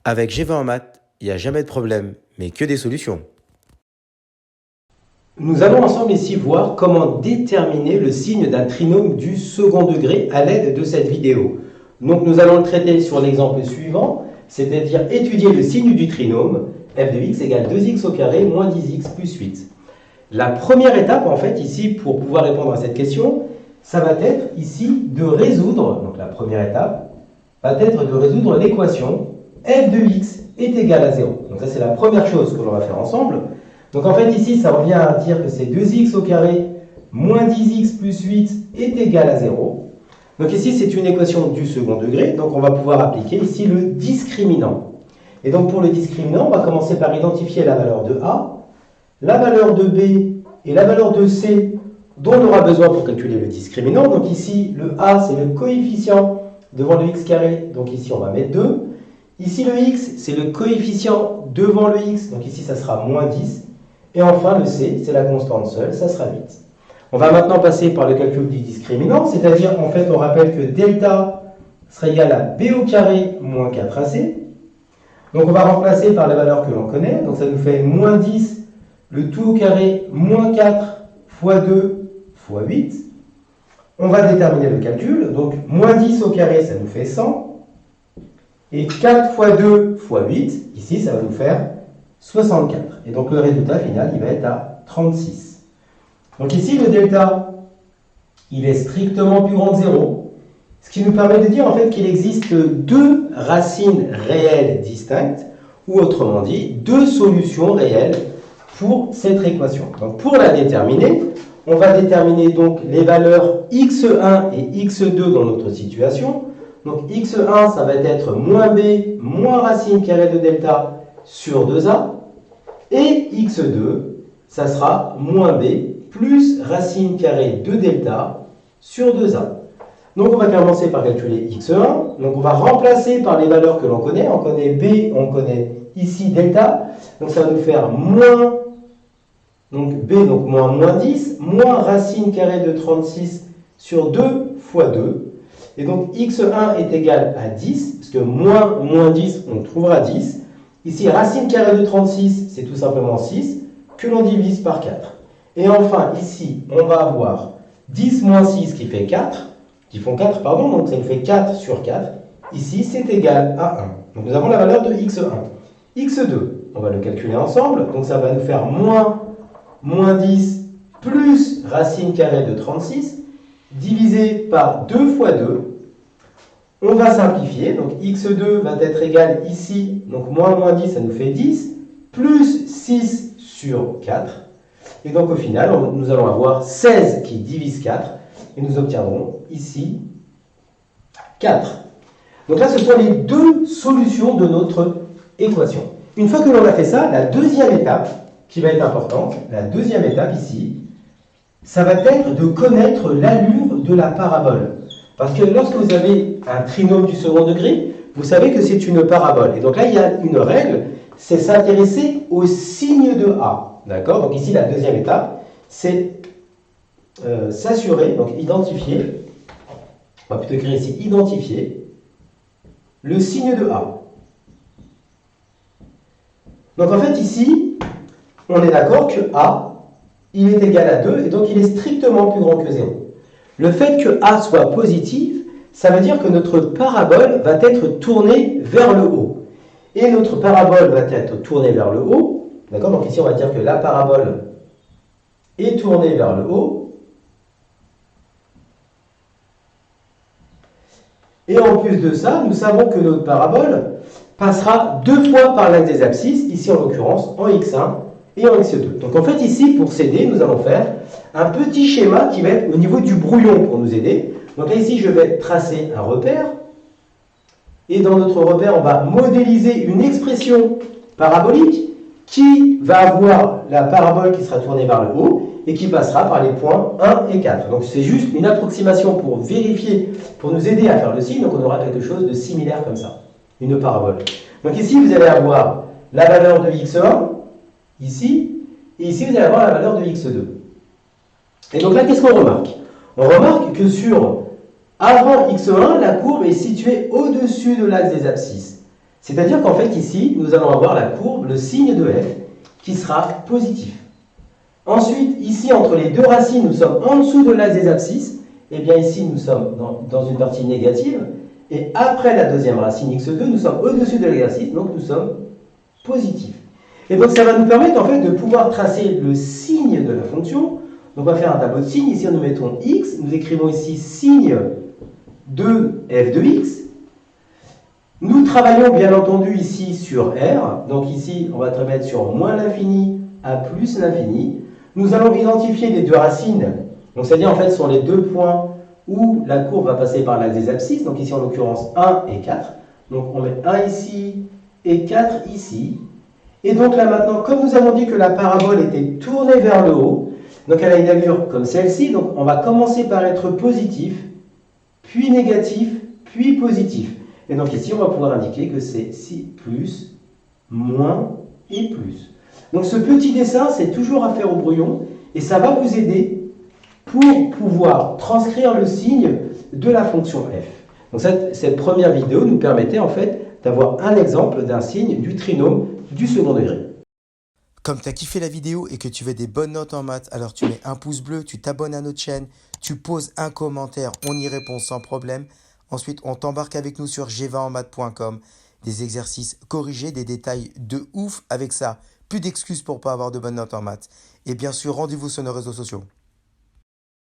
Avec G20 en maths, il n'y a jamais de problème, mais que des solutions. Nous allons ensemble ici voir comment déterminer le signe d'un trinôme du second degré à l'aide de cette vidéo. Donc nous allons le traiter sur l'exemple suivant, c'est-à-dire étudier le signe du trinôme f de x égale 2x au carré moins 10x plus 8. La première étape en fait ici pour pouvoir répondre à cette question, ça va être ici de résoudre, donc la première étape va être de résoudre l'équation f de x est égal à 0. Donc ça c'est la première chose que l'on va faire ensemble. Donc en fait ici ça revient à dire que c'est 2x au carré moins 10x plus 8 est égal à 0. Donc ici c'est une équation du second degré, donc on va pouvoir appliquer ici le discriminant. Et donc pour le discriminant, on va commencer par identifier la valeur de A, la valeur de B et la valeur de C dont on aura besoin pour calculer le discriminant. Donc ici le A c'est le coefficient devant le x carré, donc ici on va mettre 2. Ici le x c'est le coefficient devant le x, donc ici ça sera moins 10. Et enfin, le C, c'est la constante seule, ça sera 8. On va maintenant passer par le calcul du discriminant, c'est-à-dire, en fait, on rappelle que delta sera égal à B au carré moins 4AC. Donc, on va remplacer par la valeur que l'on connaît. Donc, ça nous fait moins 10, le tout au carré, moins 4 fois 2 fois 8. On va déterminer le calcul. Donc, moins 10 au carré, ça nous fait 100. Et 4 fois 2 fois 8, ici, ça va nous faire 64. Et donc le résultat final, il va être à 36. Donc ici, le delta, il est strictement plus grand que 0. Ce qui nous permet de dire en fait qu'il existe deux racines réelles distinctes, ou autrement dit, deux solutions réelles pour cette équation. Donc pour la déterminer, on va déterminer donc les valeurs x1 et x2 dans notre situation. Donc x1, ça va être moins b moins racine carrée de delta sur 2a, et x2, ça sera moins b plus racine carrée de delta sur 2a. Donc on va commencer par calculer x1, donc on va remplacer par les valeurs que l'on connaît, on connaît b, on connaît ici delta, donc ça va nous faire moins, donc b, donc moins 10, moins racine carrée de 36 sur 2 fois 2, et donc x1 est égal à 10, parce que moins 10, on trouvera 10. Ici, racine carrée de 36, c'est tout simplement 6, que l'on divise par 4. Et enfin, ici, on va avoir 10 moins 6 qui fait 4, donc ça nous fait 4 sur 4. Ici, c'est égal à 1. Donc nous avons la valeur de x1. x2, on va le calculer ensemble, donc ça va nous faire moins 10 plus racine carrée de 36, divisé par 2 fois 2. On va simplifier, donc x2 va être égal ici, donc moins 10, ça nous fait 10, plus 6 sur 4. Et donc au final, nous allons avoir 16 qui divise 4, et nous obtiendrons ici 4. Donc là, ce sont les deux solutions de notre équation. Une fois que l'on a fait ça, la deuxième étape, qui va être importante, la deuxième étape ici, ça va être de connaître l'allure de la parabole. Parce que lorsque vous avez un trinôme du second degré, vous savez que c'est une parabole. Et donc là, il y a une règle, c'est s'intéresser au signe de A. D'accord? Donc ici, la deuxième étape, c'est s'assurer, donc identifier, on va plutôt écrire ici, identifier le signe de A. Donc en fait, ici, on est d'accord que A, il est égal à 2, et donc il est strictement plus grand que 0. Le fait que A soit positif, ça veut dire que notre parabole va être tournée vers le haut. Et notre parabole va être tournée vers le haut. D'accord? Donc ici, on va dire que la parabole est tournée vers le haut. Et en plus de ça, nous savons que notre parabole passera deux fois par l'axe des abscisses, ici en l'occurrence en x1 et en x2. Donc en fait ici, pour s'aider, nous allons faire un petit schéma qui va être au niveau du brouillon pour nous aider. Donc là ici, je vais tracer un repère. Et dans notre repère, on va modéliser une expression parabolique qui va avoir la parabole qui sera tournée vers le haut et qui passera par les points 1 et 4. Donc c'est juste une approximation pour vérifier, pour nous aider à faire le signe. Donc on aura quelque chose de similaire comme ça, une parabole. Donc ici, vous allez avoir la valeur de x1, ici, et ici, vous allez avoir la valeur de x2. Et donc là, qu'est-ce qu'on remarque? On remarque que avant x1, la courbe est située au-dessus de l'axe des abscisses. C'est-à-dire qu'en fait ici, nous allons avoir la courbe, le signe de f, qui sera positif. Ensuite, ici, entre les deux racines, nous sommes en dessous de l'axe des abscisses. Et bien ici, nous sommes dans une partie négative. Et après la deuxième racine x2, nous sommes au-dessus de l'exercice, donc nous sommes positifs. Et donc ça va nous permettre en fait de pouvoir tracer le signe de la fonction. Donc on va faire un tableau de signes. Ici, nous mettons x. Nous écrivons ici signe de f de x. Nous travaillons bien entendu ici sur R. Donc ici, on va mettre sur moins l'infini à plus l'infini. Nous allons identifier les deux racines. Donc c'est-à-dire en fait ce sont les deux points où la courbe va passer par l'axe des abscisses. Donc ici en l'occurrence 1 et 4. Donc on met 1 ici et 4 ici. Et donc là maintenant, comme nous avons dit que la parabole était tournée vers le haut, donc elle a une allure comme celle-ci. Donc on va commencer par être positif, puis négatif, puis positif. Et donc ici, on va pouvoir indiquer que c'est plus, moins et plus. Donc ce petit dessin, c'est toujours à faire au brouillon et ça va vous aider pour pouvoir transcrire le signe de la fonction f. Donc cette première vidéo nous permettait en fait d'avoir un exemple d'un signe du trinôme du second degré. Comme tu as kiffé la vidéo et que tu veux des bonnes notes en maths, alors tu mets un pouce bleu, tu t'abonnes à notre chaîne, tu poses un commentaire, on y répond sans problème. Ensuite, on t'embarque avec nous sur g20enmaths.com, des exercices corrigés, des détails de ouf avec ça. Plus d'excuses pour pas avoir de bonnes notes en maths. Et bien sûr, rendez-vous sur nos réseaux sociaux.